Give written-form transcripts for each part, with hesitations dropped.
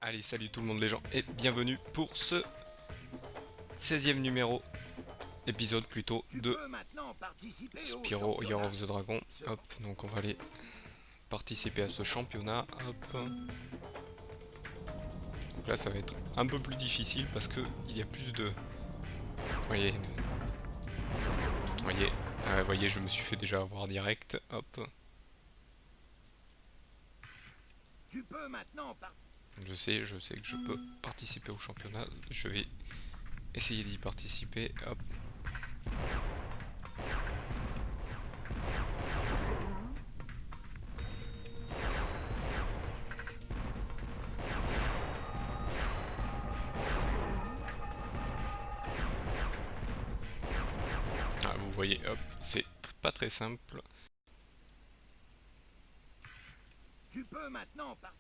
Allez, salut tout le monde les gens et bienvenue pour ce 16e numéro, épisode plutôt, de Spyro Year of the Dragon. Hop, donc on va aller participer à ce championnat. Hop. Donc là ça va être un peu plus difficile parce que il y a plus de... Voyez, voyez, je me suis fait déjà avoir direct. Hop. Je sais que je peux participer au championnat. Je vais essayer d'y participer. Hop. Ah, vous voyez, hop, c'est pas très simple. Tu peux maintenant par...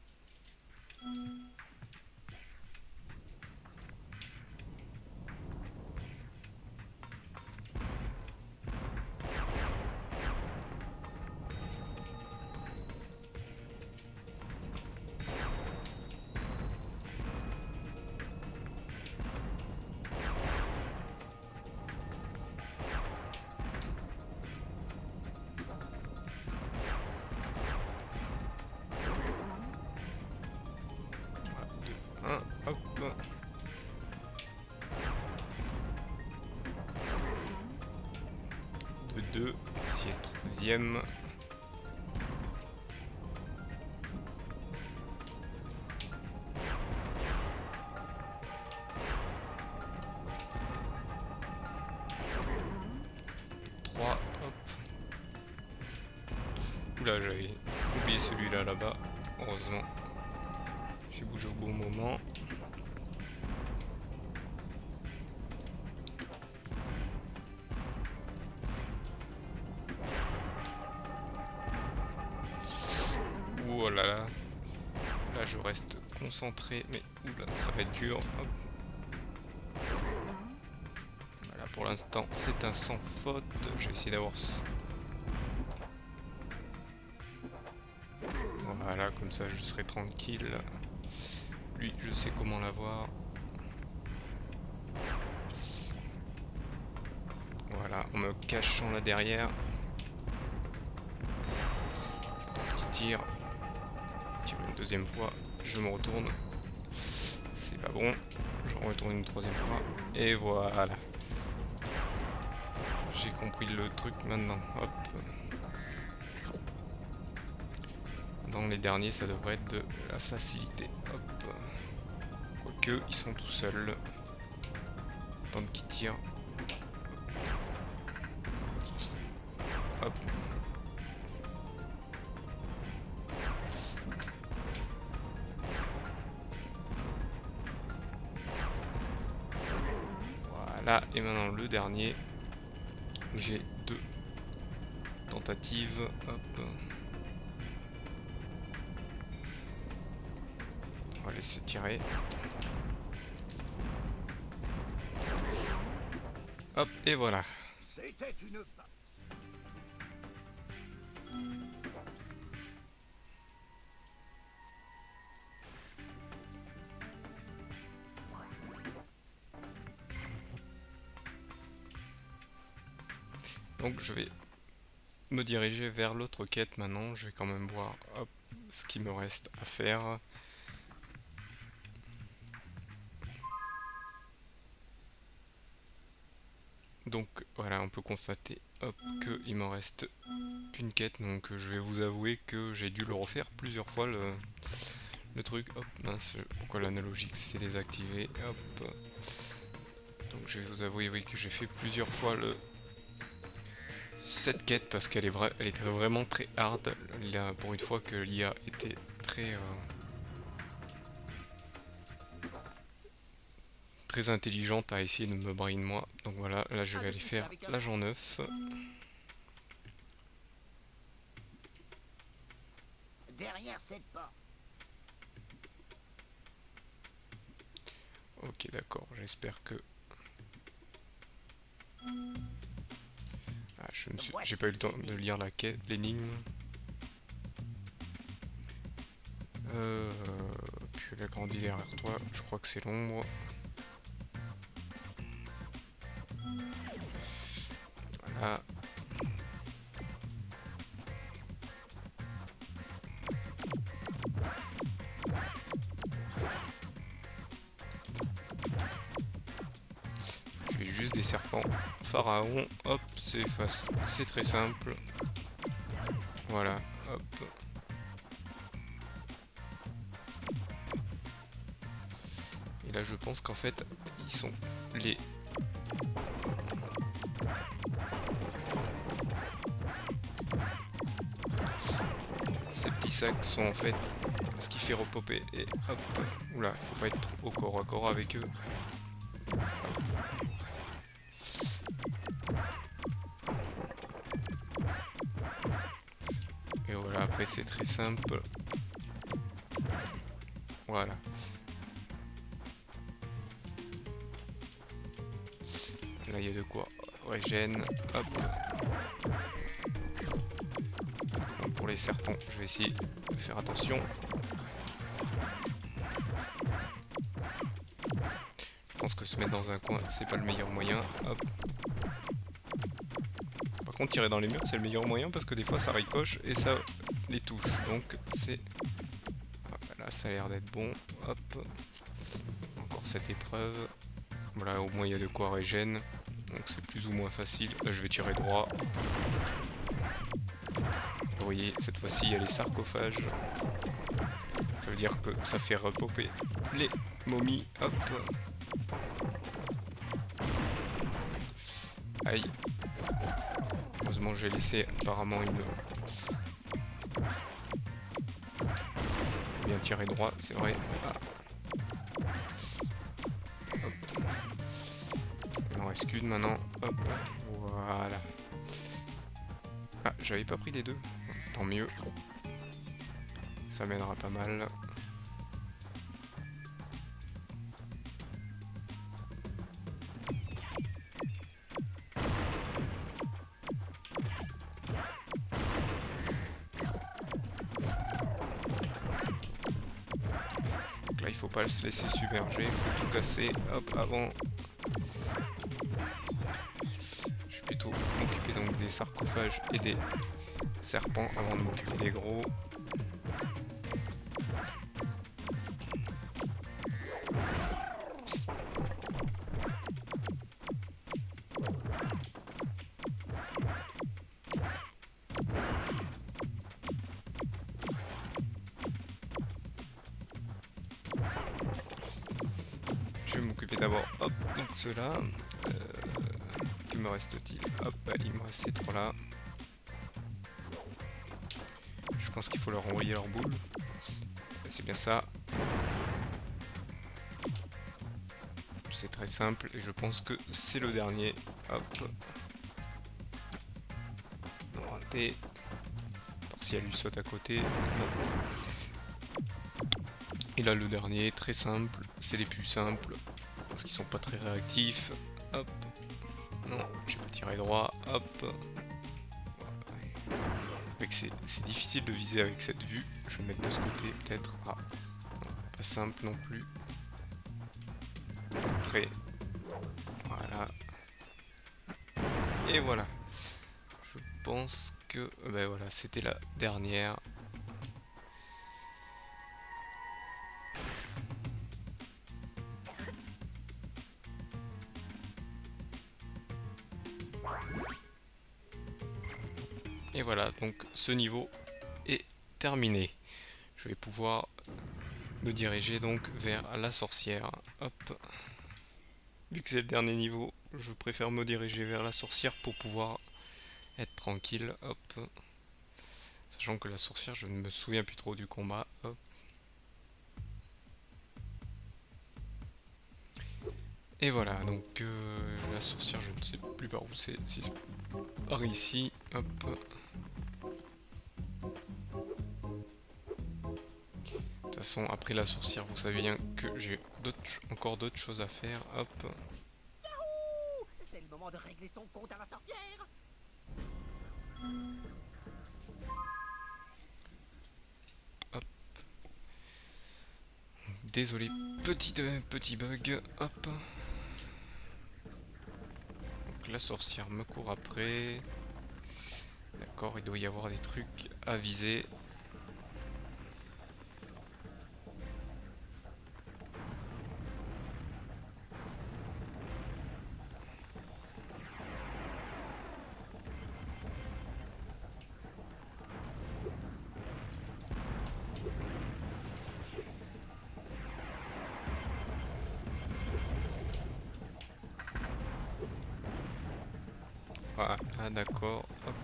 Hop. 2, ici le troisième. Trois, hop. Oula, j'avais oublié celui-là là-bas. Heureusement, j'ai bougé au bon moment. Oh là là. Là, je reste concentré, mais oula, ça va être dur. Hop. Voilà, pour l'instant, c'est un sans faute. Je vais essayer d'avoir... Voilà, comme ça, je serai tranquille. Lui, je sais comment l'avoir. Voilà, en me cachant là derrière. Petit tir. Tire une deuxième fois. Je me retourne. C'est pas bon. Je retourne une troisième fois. Et voilà. J'ai compris le truc maintenant. Hop. Dans les derniers, ça devrait être de la facilité. Hop. Quoique, ils sont tout seuls. Tant qu'ils tirent. Hop. Voilà. Et maintenant le dernier. J'ai deux tentatives. Hop. On va laisser tirer. Hop, et voilà. C'était une... Donc je vais me diriger vers l'autre quête maintenant. Je vais quand même voir hop, ce qu'il me reste à faire. Donc voilà, on peut constater hop, qu'il m'en reste qu'une quête. Donc je vais vous avouer que j'ai dû le refaire plusieurs fois le truc. Hop, mince, pourquoi l'analogique s'est désactivé. Hop. Donc je vais vous avouer oui, que j'ai fait plusieurs fois cette quête parce qu'elle elle était vraiment très hard. Là, pour une fois que l'IA était très... très intelligente à essayer de me brain moi. Donc voilà, là je vais aller faire l'agent 9. Derrière cette porte. Ok d'accord, j'espère que... Ah, j'ai pas eu le temps de lire la quête, l'énigme. je l'agrandis derrière toi, je crois que c'est l'ombre. Voilà. Je fais juste des serpents pharaons, hop, c'est très simple. Voilà, hop. Et là je pense qu'en fait, ils sont les... Ces petits sacs sont en fait ce qui fait repopper. Et hop, oula, faut pas être au corps à corps avec eux. Et voilà, après c'est très simple. Voilà. Là il y a de quoi régène. Hop. Donc, pour les serpents, je vais essayer de faire attention. Je pense que se mettre dans un coin, c'est pas le meilleur moyen. Hop. Par contre, tirer dans les murs, c'est le meilleur moyen parce que des fois ça ricoche et ça les touche. Donc c'est... Voilà, ça a l'air d'être bon. Hop. Encore cette épreuve. Voilà, au moins il y a de quoi régène. Donc c'est plus ou moins facile. Là je vais tirer droit. Vous voyez, cette fois-ci il y a les sarcophages. Ça veut dire que ça fait repopper les momies. Hop. Aïe. Heureusement j'ai laissé apparemment une... Faut bien tirer droit, c'est vrai. Ah. Hop. Il m'en reste qu'une maintenant. Hop. Voilà. Ah, j'avais pas pris les deux. Tant mieux. Ça m'aidera pas mal. Donc là, il faut pas se laisser submerger. Il faut tout casser. Hop, avant. Je vais plutôt m'occuper donc des sarcophages et des serpents avant de m'occuper des gros. Je vais m'occuper d'abord, hop, donc ceux-là. Que me reste-t-il? Hop, il me reste ces trois-là. Je pense qu'il faut leur envoyer leur boule. C'est bien ça. C'est très simple et je pense que c'est le dernier. Hop. Raté. Par si elle lui saute à côté. Non. Et là le dernier, très simple. C'est les plus simples. Parce qu'ils sont pas très réactifs. Hop. Non, j'ai pas tiré droit. Hop. C'est difficile de viser avec cette vue. Je vais mettre de ce côté peut-être. Ah. Non, pas simple non plus. Après. Voilà. Et voilà. Je pense que... ben voilà, c'était la dernière. Et voilà, donc ce niveau est terminé. Je vais pouvoir me diriger donc vers la sorcière. Hop. Vu que c'est le dernier niveau, je préfère me diriger vers la sorcière pour pouvoir être tranquille. Hop. Sachant que la sorcière, je ne me souviens plus trop du combat. Hop. Et voilà, donc la sorcière, je ne sais plus par où c'est. Si c'est par ici. Hop. De toute façon, après la sorcière, vous savez bien que j'ai encore d'autres choses à faire. Hop. Yahoo! C'est le moment de régler son compte à la sorcière. Désolé, petit bug. Hop. Donc la sorcière me court après. D'accord, il doit y avoir des trucs à viser. Voilà, ah, d'accord. Hop.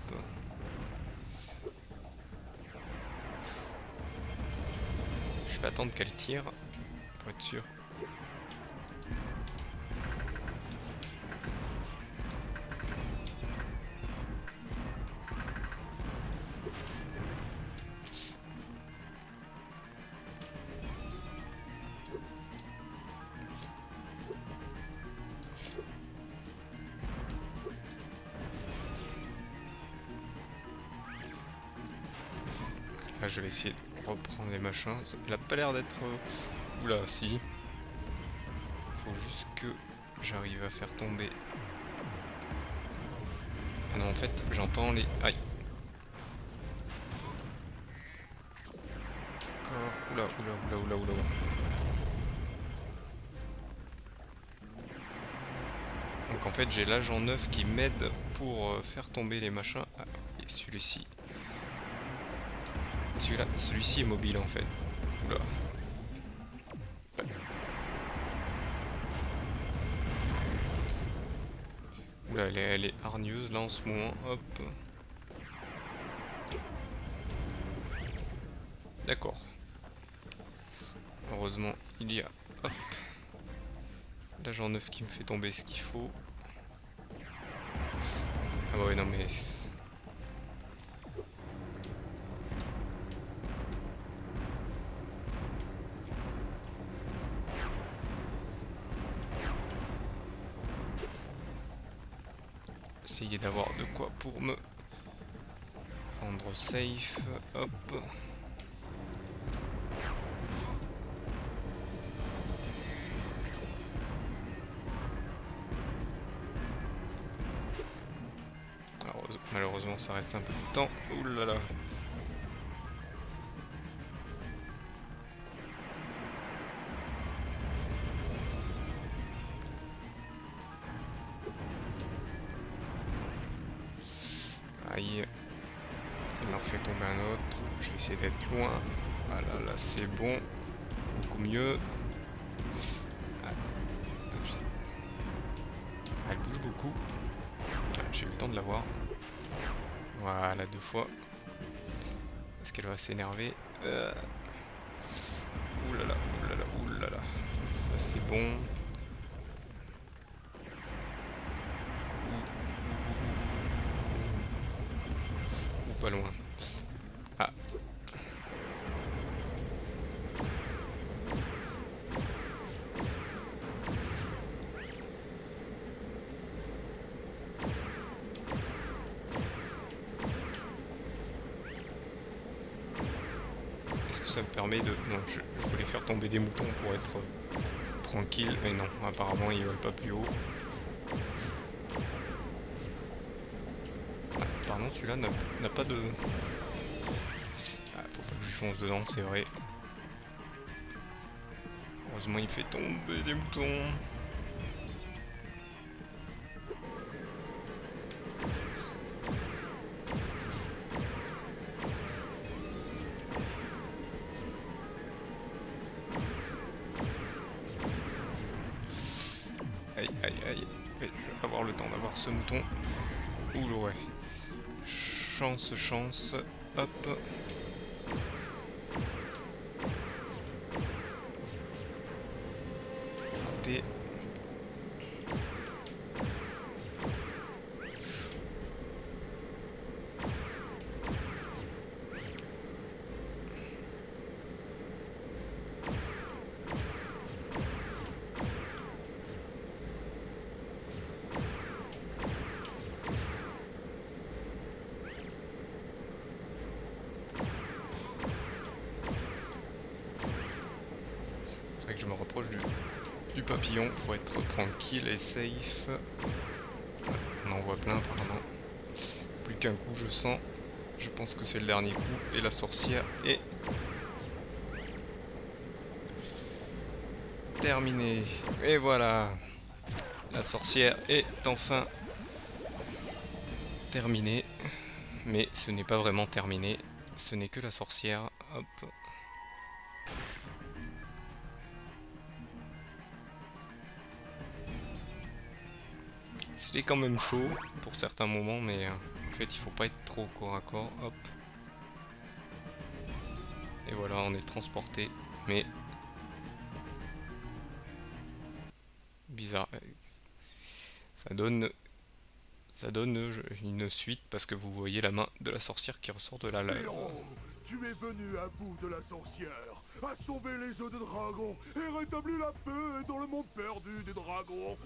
Je vais attendre qu'elle tire pour être sûr. Là, je vais essayer de reprendre les machins. Elle a pas l'air d'être... Oula, si. Faut juste que j'arrive à faire tomber. Ah non, en fait, j'entends les... Aïe. D'accord. Oula, oula, oula, oula, oula. Donc en fait, j'ai l'agent 9 qui m'aide pour faire tomber les machins. Ah, et celui-ci... Celui-ci est mobile en fait. Oula. Ouais. Oula, elle est hargneuse là en ce moment. Hop. D'accord. Heureusement, il y a... Hop. L'agent 9 qui me fait tomber ce qu'il faut. Ah ouais, non mais... Essayer d'avoir de quoi pour me rendre safe. Hop. Alors, malheureusement, ça reste un peu de temps. Ouh là là. Aïe. Il en fait tomber un autre. Je vais essayer d'être loin. Voilà, là c'est bon. Beaucoup mieux. Ah. Elle bouge beaucoup. Ah, j'ai eu le temps de la voir. Voilà, 2 fois. Est-ce qu'elle va s'énerver Ouh là là, ouh là là, ouh là là. Ça c'est bon. Ou pas loin. Ah. Est-ce que ça me permet de... Non, je voulais faire tomber des moutons pour être tranquille, mais non, apparemment ils veulent pas plus haut. Ah, pardon, celui-là n'a pas de... Ah, faut pas que je lui fonce dedans, c'est vrai. Heureusement il fait tomber des moutons. Aïe, aïe, aïe. Ouais, je vais avoir le temps d'avoir ce mouton. Ouh, ouais. Chance, chance. Hop. Raté. proche du papillon pour être tranquille et safe. On en voit plein apparemment. Plus qu'un coup je sens. Je pense que c'est le dernier coup. Et la sorcière est terminée. Et voilà. La sorcière est enfin terminée. Mais ce n'est pas vraiment terminé. Ce n'est que la sorcière. Hop. C'était quand même chaud pour certains moments, mais en fait il faut pas être trop corps à corps. Hop. Et voilà, on est transporté. Mais bizarre. Ça donne une suite parce que vous voyez la main de la sorcière qui ressort de la lave. Héros, tu es venu à bout de la sorcière, a sauvé les œufs de dragon et rétabli la paix dans le monde perdu des dragons.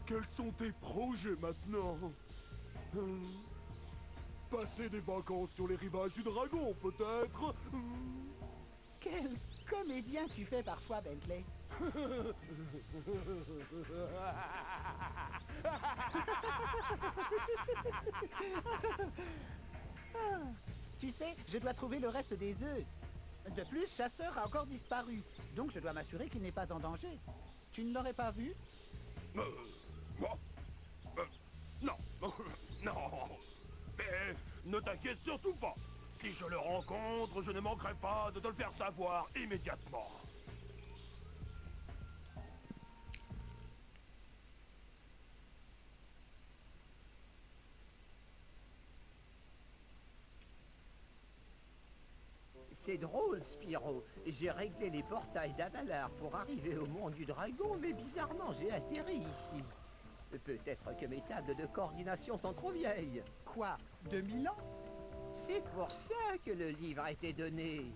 Quels sont tes projets maintenant? Passer des vacances sur les rivages du dragon, peut-être? Quel comédien tu fais parfois, Bentley. Tu sais, je dois trouver le reste des œufs. De plus, Chasseur a encore disparu, donc je dois m'assurer qu'il n'est pas en danger. Tu ne l'aurais pas vu? Moi non, non. Mais ne t'inquiète surtout pas. Si je le rencontre, je ne manquerai pas de te le faire savoir immédiatement. C'est drôle, Spyro. J'ai réglé les portails d'Adalar pour arriver au monde du dragon, mais bizarrement, j'ai atterri ici. Peut-être que mes tables de coordination sont trop vieilles. Quoi? 2000 ans? C'est pour ça que le livre a été donné.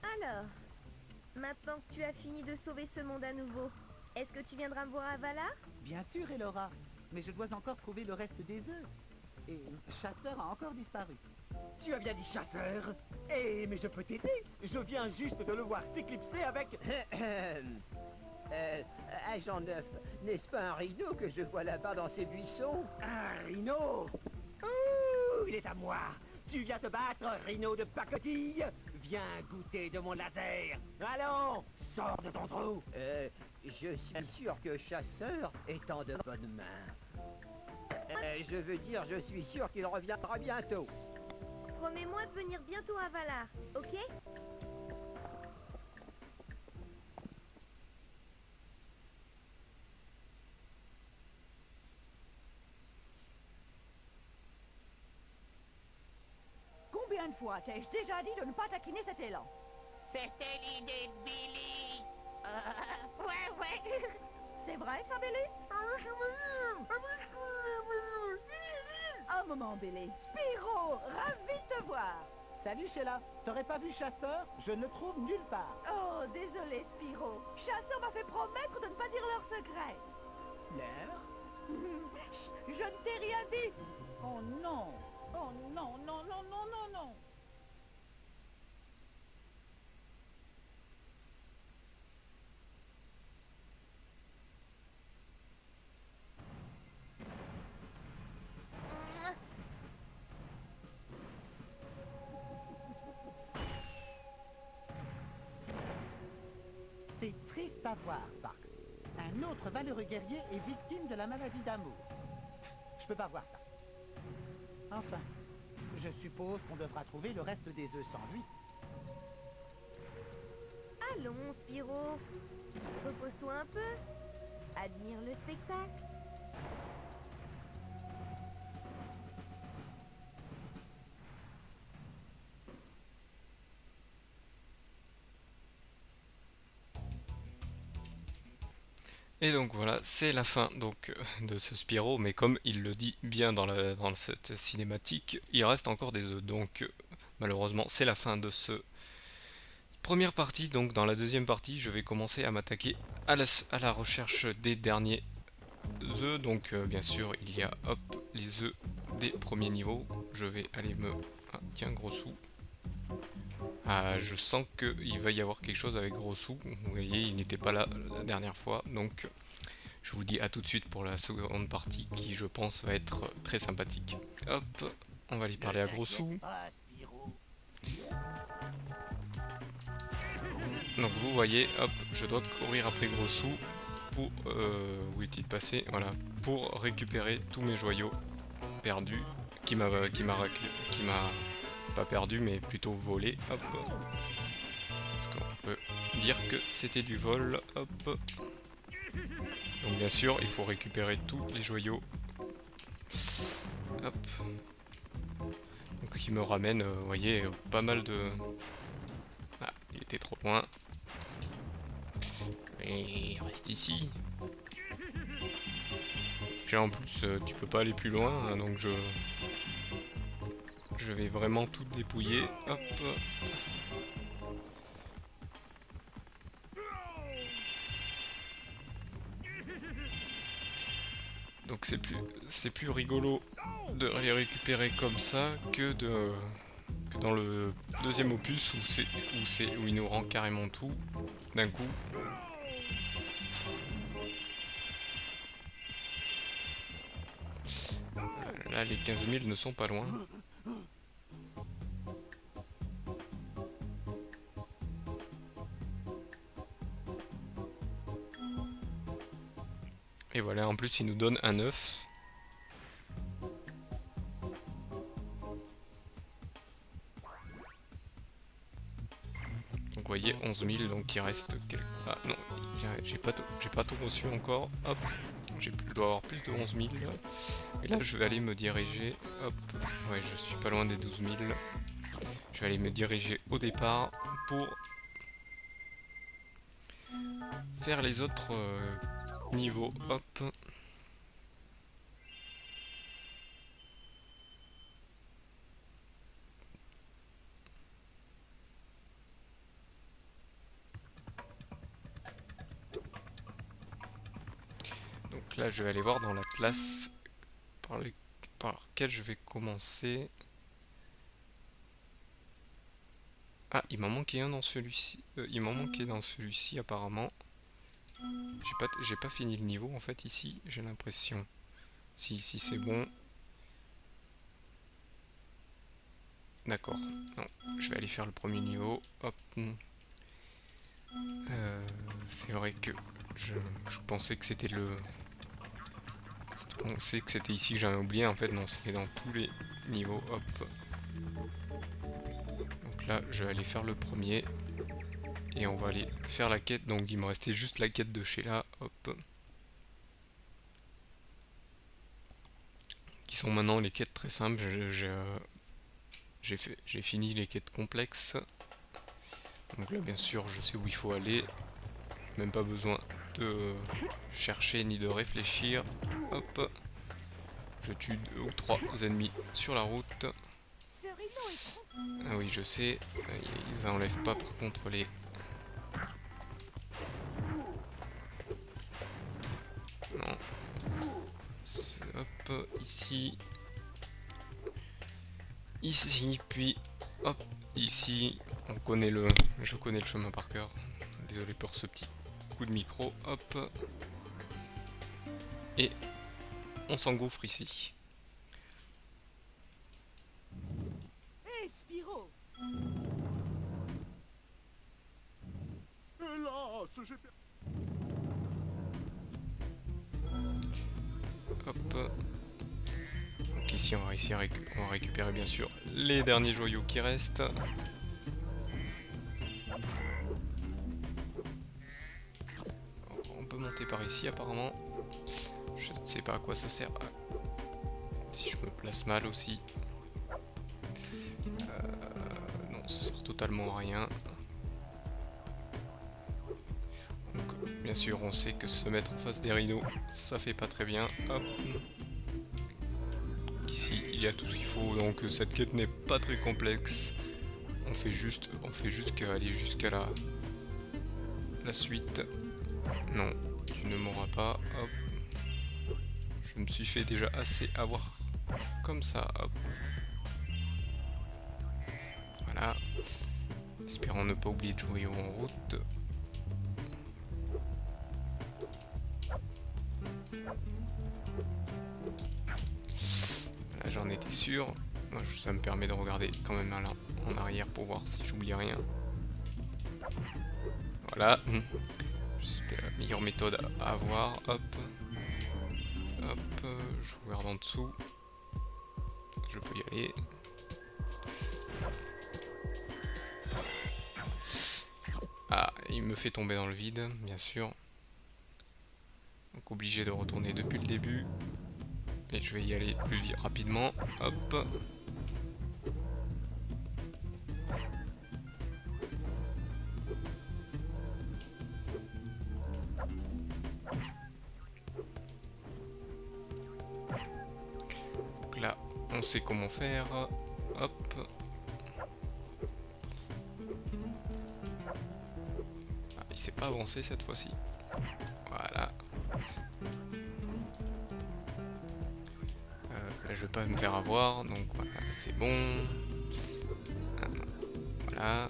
Alors, maintenant que tu as fini de sauver ce monde à nouveau, est-ce que tu viendras me voir à Valar? Bien sûr, Elora. Mais je dois encore trouver le reste des œufs. Et Chasseur a encore disparu. Tu as bien dit Chasseur. Eh, mais je peux t'aider. Je viens juste de le voir s'éclipser avec... Agent 9, n'est-ce pas un rhino que je vois là-bas dans ces buissons? Un rhino? Ouh, il est à moi. Tu viens te battre, rhino de pacotille? Viens goûter de mon laser. Allons, sors de ton trou. Je suis sûr que Chasseur est en de bonnes mains. Je veux dire, je suis sûr qu'il reviendra bientôt. Promets-moi de venir bientôt à Valar, ok? Combien de fois t'ai-je déjà dit de ne pas taquiner cet élan? C'était l'idée de Billy. Ouais. C'est vrai, ça, Billy? Un moment, Billy. Spyro, ravi de te voir. Salut Sheila. T'aurais pas vu Chasseur? Je ne le trouve nulle part. Oh, désolé, Spyro. Chasseur m'a fait promettre de ne pas dire leur secret. L'air? Je ne t'ai rien dit. Oh non. Oh non. C'est triste à voir, Sparks. Un autre valeureux guerrier est victime de la maladie d'amour. Je peux pas voir ça. Enfin, je suppose qu'on devra trouver le reste des œufs sans lui. Allons, Spyro. Repose-toi un peu. Admire le spectacle. Et donc voilà, c'est la fin donc de ce Spyro, mais comme il le dit bien dans cette cinématique, il reste encore des œufs. Donc malheureusement, c'est la fin de ce première partie. Donc dans la deuxième partie, je vais commencer à m'attaquer à la recherche des derniers œufs. Donc bien sûr, il y a hop les œufs des premiers niveaux. Je vais aller me... Ah, tiens, gros sou. Ah, je sens qu'il va y avoir quelque chose avec Grossou. Vous voyez, il n'était pas là la dernière fois, donc je vous dis à tout de suite pour la seconde partie qui, je pense, va être très sympathique. Hop, on va aller parler à Grossou. Donc vous voyez, hop, je dois courir après Grossou pour... où est-il passé? Voilà, pour récupérer tous mes joyaux perdus, qui m'a pas perdu, mais plutôt volé. Hop. Parce qu'on peut dire que c'était du vol. Hop. Donc bien sûr, il faut récupérer tous les joyaux. Hop. Donc ce qui me ramène, vous voyez, pas mal de... Ah, il était trop loin. Et il reste ici. Puis en plus, tu peux pas aller plus loin, hein, donc je vais vraiment tout dépouiller. Hop. Donc c'est plus rigolo de les récupérer comme ça que dans le deuxième opus où il nous rend carrément tout d'un coup. Là les 15 000 ne sont pas loin. Et voilà, en plus il nous donne un œuf. Donc vous voyez 11 000, donc il reste quelques... Ah non, j'ai pas tout reçu encore. Hop, je dois avoir plus de 11 000. Et là je vais aller me diriger... Hop, ouais je suis pas loin des 12 000. Je vais aller me diriger au départ pour faire les autres niveaux. Hop. Donc là je vais aller voir dans la classe par laquelle je vais commencer. Ah, il m'en manquait un dans celui-ci. Il m'en manquait dans celui-ci apparemment. J'ai pas fini le niveau en fait ici, j'ai l'impression. Si c'est bon. D'accord. Non, je vais aller faire le premier niveau. Hop. C'est vrai que je pensais que c'était c'était ici que j'avais oublié. En fait, non, c'était dans tous les niveaux. Hop. Donc là, je vais aller faire le premier. Et on va aller faire la quête. Donc il me restait juste la quête de Sheila. Hop. Qui sont maintenant les quêtes très simples. J'ai fini les quêtes complexes. Donc là, bien sûr, je sais où il faut aller. Même pas besoin de chercher ni de réfléchir. Hop. Je tue 2 ou 3 ennemis sur la route. Ah oui, je sais. Ils enlèvent pas par contre les... Non. Hop, ici. Ici, puis hop, ici. Je connais le chemin par cœur. Désolé pour ce petit coup de micro. Hop. Et on s'engouffre ici. Hé, Spyro! Hélas, j'ai perdu. Hop. Donc ici on va récupérer bien sûr les derniers joyaux qui restent. On peut monter par ici apparemment. Je ne sais pas à quoi ça sert. Si je me place mal aussi. Non, ça sert totalement à rien. Donc bien sûr on sait que se mettre en face des rhinos, ça fait pas très bien. Hop. Ici il y a tout ce qu'il faut, donc cette quête n'est pas très complexe. On fait juste qu'aller jusqu'à la suite. Non, tu ne mourras pas. Hop. Je me suis fait déjà assez avoir comme ça. Hop. Voilà. Espérons ne pas oublier de joyaux en route. Là j'en étais sûr. Moi, ça me permet de regarder quand même en arrière pour voir si j'oublie rien. Voilà. C'était la meilleure méthode à avoir. Hop. Hop. Je regarde en dessous. Je peux y aller. Ah, il me fait tomber dans le vide, bien sûr. Donc obligé de retourner depuis le début. Et je vais y aller plus rapidement. Hop. Donc là, on sait comment faire. Hop. Ah, il s'est pas avancé cette fois-ci. Voilà. Là, je vais pas me faire avoir, donc voilà, c'est bon. Voilà.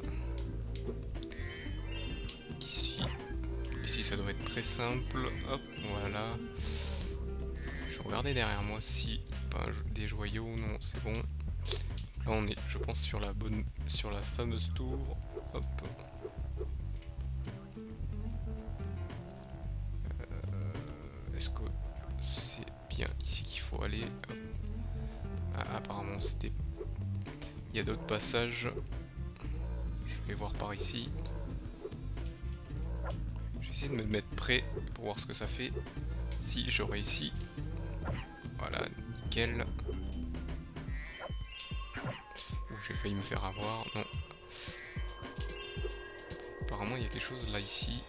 Ici, ça doit être très simple. Hop, voilà. Je regardais derrière moi si pas des joyaux. Non, c'est bon. Là, on est, je pense, sur la fameuse tour. Hop. Est-ce que c'est bien ici qu'il faut aller? Hop. Ah, apparemment, c'était. Il y a d'autres passages. Je vais voir par ici. Je vais essayer de me mettre prêt pour voir ce que ça fait. Si je réussis. Voilà, nickel. J'ai failli me faire avoir. Non. Apparemment, il y a quelque chose là, ici.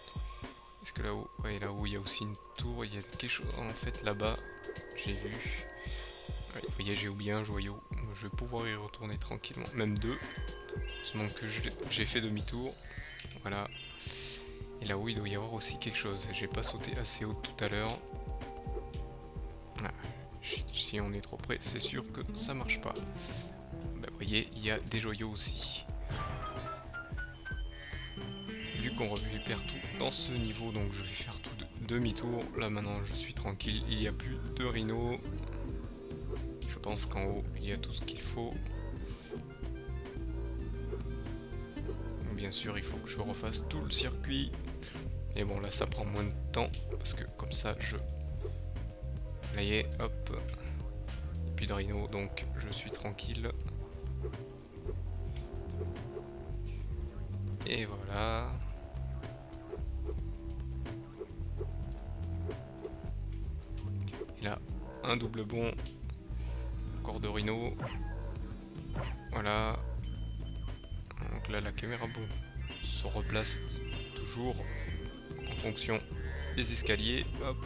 Est-ce que là-haut? Ouais, là-haut, il y a aussi une tour. Il y a quelque chose en fait là-bas. J'ai vu. Ouais, vous voyez, j'ai oublié un joyau. Je vais pouvoir y retourner tranquillement. Même deux. Seulement que j'ai fait demi-tour. Voilà. Et là-haut, il doit y avoir aussi quelque chose. J'ai pas sauté assez haut tout à l'heure. Ah, si on est trop près, c'est sûr que ça marche pas. Bah, vous voyez, il y a des joyaux aussi. Vu qu'on récupère tout dans ce niveau, donc je vais faire tout demi-tour. Là maintenant, je suis tranquille. Il n'y a plus de rhino. Je pense qu'en haut, il y a tout ce qu'il faut. Donc, bien sûr, il faut que je refasse tout le circuit. Et bon, là, ça prend moins de temps. Parce que comme ça, là, y est, hop. Et puis de rhino, donc je suis tranquille. Et voilà. Et là, un double bond. Encore de rhino. Voilà. Donc là, la caméra se replace toujours en fonction des escaliers. Hop.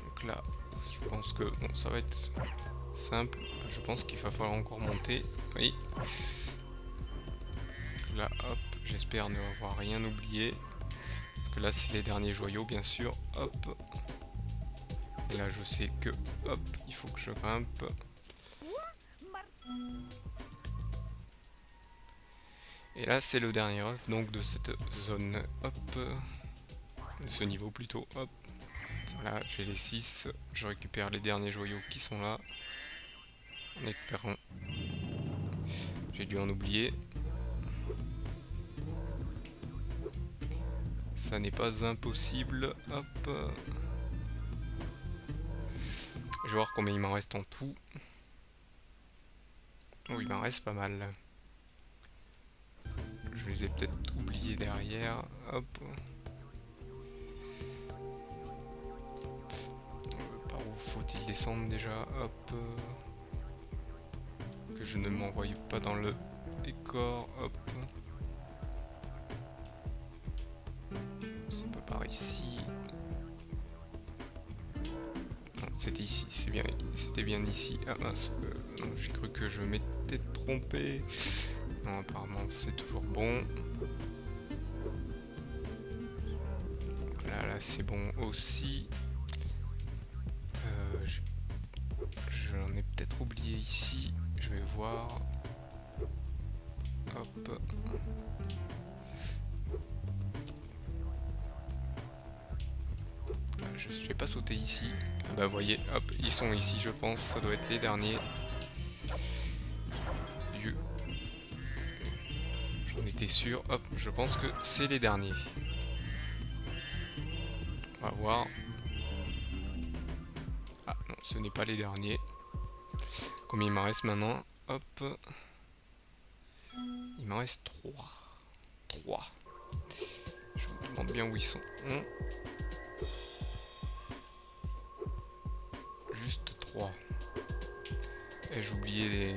Donc là, je pense que bon, ça va être simple. Je pense qu'il va falloir encore monter. Oui. Là, hop. J'espère ne avoir rien oublié. Parce que là, c'est les derniers joyaux, bien sûr. Hop. Et là, je sais que, hop, il faut que je grimpe. Et là, c'est le dernier œuf, donc, de cette zone, hop. De ce niveau, plutôt, hop. Voilà, j'ai les 6. Je récupère les derniers joyaux qui sont là. En espérant. J'ai dû en oublier. Ça n'est pas impossible. Hop. Je vais voir combien il m'en reste en tout. Oh, il m'en reste pas mal. Je les ai peut-être oubliés derrière. Hop. Par où faut-il descendre déjà? Hop. Que je ne m'envoie pas dans le décor. Hop. C'est pas par ici. Non, c'était ici. C'était bien ici. Ah mince. J'ai cru que je m'étais trompé. Non, apparemment c'est toujours bon. Voilà, là c'est bon aussi. J'en ai peut-être oublié ici. je vais voir. Hop. Je vais pas sauter ici. Ah bah voyez, hop, ils sont ici je pense, ça doit être les derniers. Dieu. J'en étais sûr, hop, je pense que c'est les derniers. On va voir. Ah non, ce n'est pas les derniers. Combien il m'en reste maintenant? Hop. Il m'en reste 3. 3. Je me demande bien où ils sont. Juste 3. Et j'ai oublié des...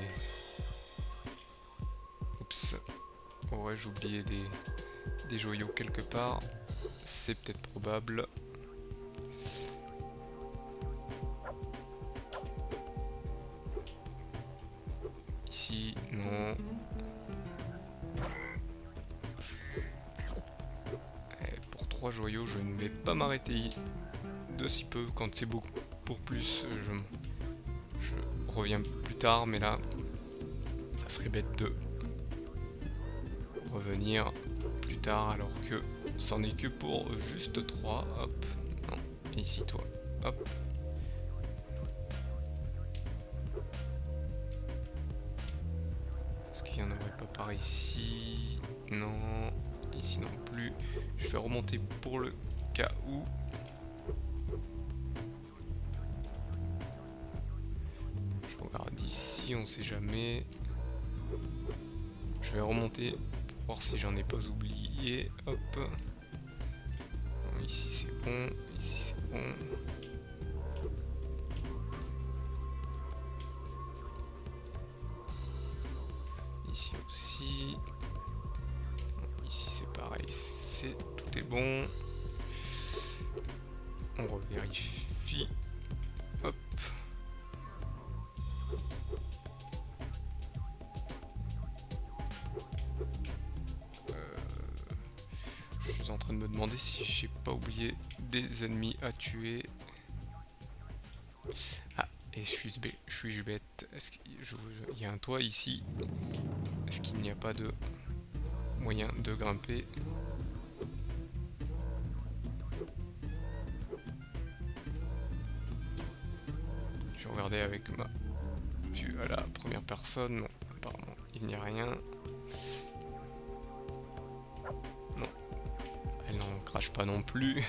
Oups. Oh ouais, j'ai oublié des joyaux quelque part. C'est peut-être probable. Ici, non. Et pour 3 joyaux, je ne vais pas m'arrêter de si peu. Quand c'est beaucoup pour plus, je reviens plus tard, mais là, ça serait bête de revenir plus tard alors que c'en est que pour juste 3. Hop, non, ici toi, hop. Est-ce qu'il y en aurait pas par ici? Non, ici non plus. Je vais remonter pour le cas où. Je regarde ici, on sait jamais. Je vais remonter pour voir si j'en ai pas oublié. Hop. Non, ici c'est bon, ici c'est bon. Ici aussi. Ici c'est pareil, tout est bon. On revérifie. Hop. Je suis en train de me demander si j'ai pas oublié des ennemis à tuer. Ah, et suis-je bête? Est-ce qu'il y a un toit ici? Est-ce qu'il n'y a pas de moyen de grimper? Je vais regarder avec ma vue à la première personne. Non, apparemment il n'y a rien. Non, elle n'en crache pas non plus.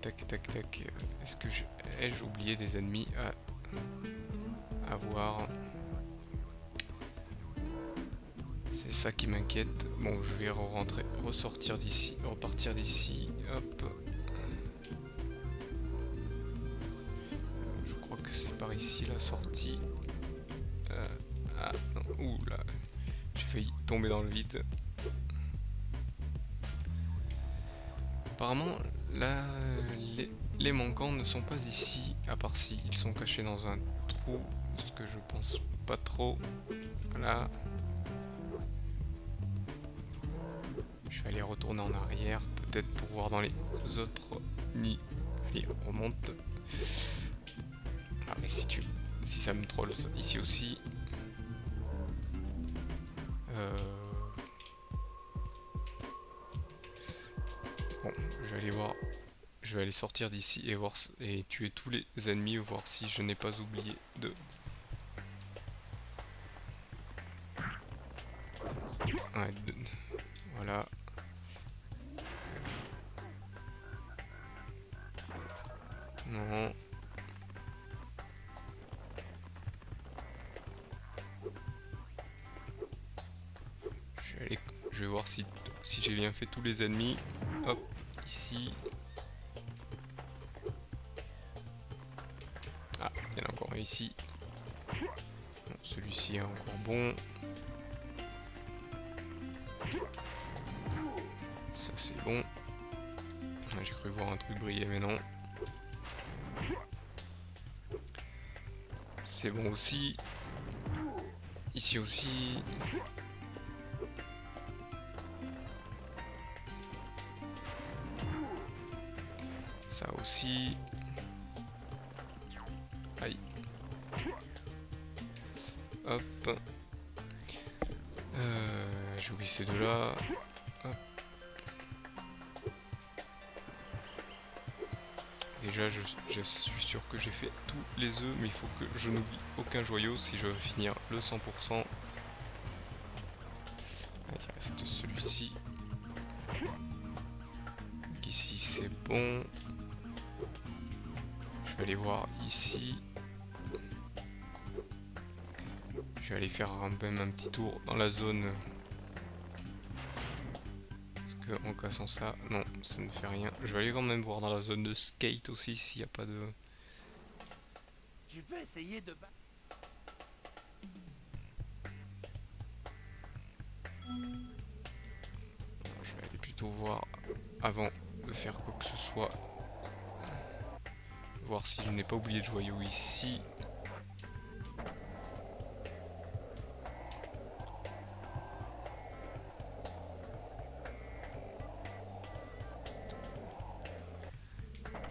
Tac tac tac. Est-ce que ai-je oublié des ennemis à voir? C'est ça qui m'inquiète. Bon, je vais ressortir d'ici, repartir d'ici. Hop. Je crois que c'est par ici la sortie. Ah non, ouh là, j'ai failli tomber dans le vide. Apparemment, là, les manquants ne sont pas ici, à part si ils sont cachés dans un trou, ce que je pense pas trop. Voilà. Je vais aller retourner en arrière, peut-être pour voir dans les autres nids. Allez, on remonte. Ah mais si ça me troll ici aussi. Bon, je vais aller voir. Je vais aller sortir d'ici et voir et tuer tous les ennemis, voir si je n'ai pas oublié de. Ouais, voilà. Non. Je vais voir si j'ai bien fait tous les ennemis. Hop, ici. Ah, il y en a encore un ici. Bon, celui-ci est encore bon. Ça c'est bon. Ah, j'ai cru voir un truc briller mais non. C'est bon aussi. Ici aussi. Ça aussi. Aïe. Hop. J'ai oublié ces deux-là. Hop. Déjà, je suis sûr que j'ai fait tous les œufs, mais il faut que je n'oublie aucun joyau si je veux finir le 100%. Allez, il reste celui-ci. Ici, c'est bon. Je vais aller voir ici. Je vais aller faire même un petit tour dans la zone. Parce qu'en cassant ça, non, ça ne fait rien. Je vais aller quand même voir dans la zone de skate aussi s'il n'y a pas de... Tu peux essayer de... Alors, je vais aller plutôt voir avant de faire quoi que ce soit. Voir si je n'ai pas oublié de joyau ici.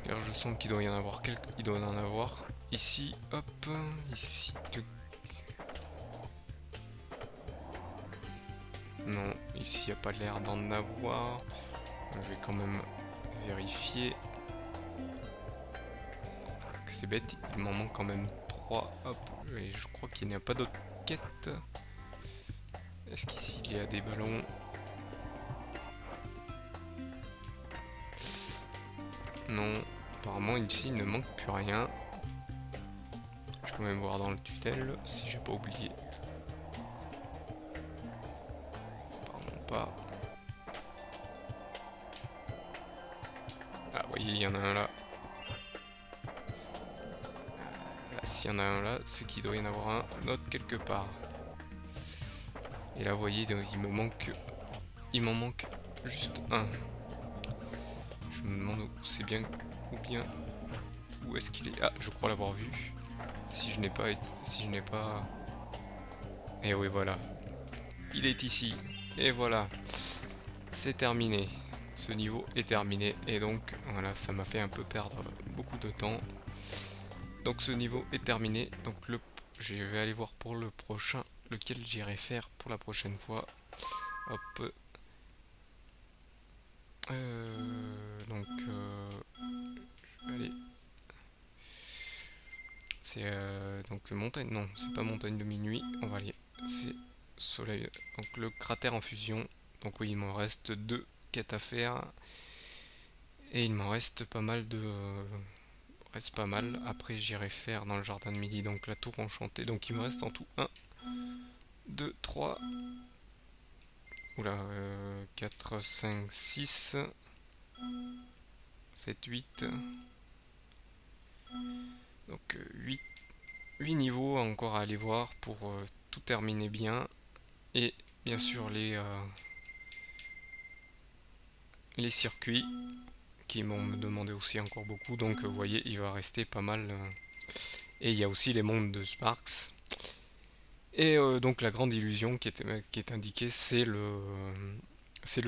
Car je sens qu'il doit y en avoir quelques. Il doit en avoir ici, hop, ici. Non, ici il n'y a pas l'air d'en avoir. Je vais quand même vérifier. C'est bête, il m'en manque quand même 3. Hop, et je crois qu'il n'y a pas d'autres quêtes. Est-ce qu'ici il y a des ballons? Non, apparemment ici il ne manque plus rien. Je vais quand même voir dans le tunnel si j'ai pas oublié. Apparemment pas. Ah, vous voyez, il y en a un là. S'il y en a un là, c'est qu'il doit y en avoir un autre quelque part. Et là, vous voyez, il m'en manque juste un. Je me demande où c'est bien, où est-ce qu'il est. Ah, je crois l'avoir vu. Si je n'ai pas, Et oui, voilà. Il est ici. Et voilà. C'est terminé. Ce niveau est terminé. Et donc, voilà, ça m'a fait un peu perdre beaucoup de temps. Donc ce niveau est terminé, donc je vais aller voir pour le prochain, lequel j'irai faire pour la prochaine fois. Hop. Donc je vais aller. C'est donc montagne, non, c'est pas montagne de minuit. On va aller. C'est soleil. Donc le cratère en fusion. Donc oui, il m'en reste 2 quêtes à faire et il m'en reste pas mal de. Reste pas mal. Après j'irai faire dans le jardin de midi donc la tour enchantée. Donc il me reste en tout 1, 2, 3. Oula, 4, 5, 6, 7, 8. Donc 8 niveaux encore à aller voir pour tout terminer bien. Et bien sûr les circuits qui m'ont demandé aussi encore beaucoup, donc vous voyez il va rester pas mal et il y a aussi les mondes de Sparks et donc la grande illusion qui est indiquée, c'est le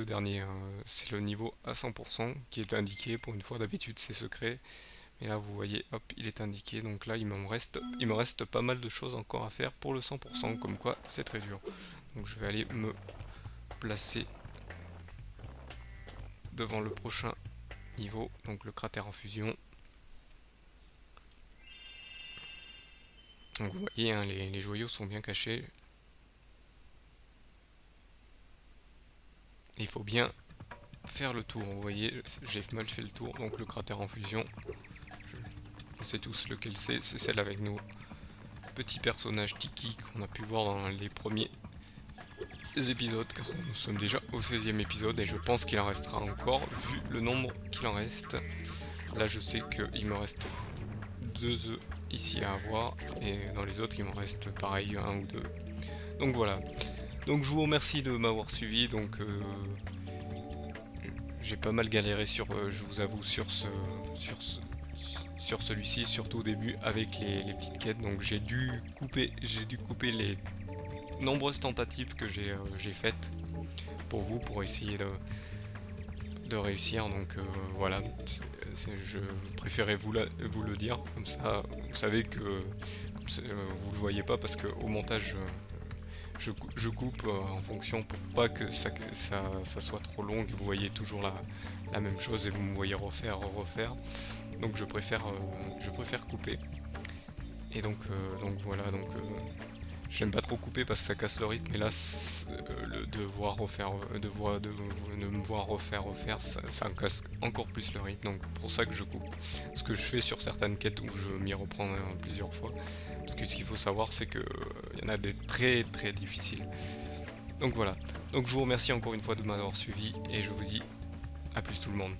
dernier, c'est le niveau à 100% qui est indiqué. Pour une fois, d'habitude c'est secret, mais là vous voyez, hop, il est indiqué. Donc là il me reste pas mal de choses encore à faire pour le 100%, comme quoi c'est très dur. Donc je vais aller me placer devant le prochain niveau, donc le cratère en fusion. Donc vous voyez, hein, les joyaux sont bien cachés. Il faut bien faire le tour. Vous voyez, j'ai mal fait le tour. Donc le cratère en fusion, on sait tous lequel c'est celle avec nos petits personnages Tiki qu'on a pu voir dans les premiers épisodes, car nous sommes déjà au 16e épisode et je pense qu'il en restera encore vu le nombre qu'il en reste. Là je sais qu'il me reste 2 œufs ici à avoir et dans les autres il m'en reste pareil 1 ou 2. Donc voilà. Donc je vous remercie de m'avoir suivi. Donc j'ai pas mal galéré sur, je vous avoue, sur celui-ci, surtout au début avec les petites quêtes. Donc j'ai dû couper les nombreuses tentatives que j'ai faites pour vous, pour essayer de réussir, donc voilà, je préférais vous le dire, comme ça vous savez que vous le voyez pas, parce que au montage je coupe en fonction pour pas que ça soit trop long, que vous voyez toujours la même chose et vous me voyez refaire, donc je préfère couper. Et donc voilà, j'aime pas trop couper parce que ça casse le rythme, et là de me voir refaire, ça me casse encore plus le rythme, donc pour ça que je coupe. Ce que je fais sur certaines quêtes où je m'y reprends plusieurs fois, parce que ce qu'il faut savoir c'est que il y en a des très très difficiles. Donc voilà, donc je vous remercie encore une fois de m'avoir suivi et je vous dis à plus tout le monde.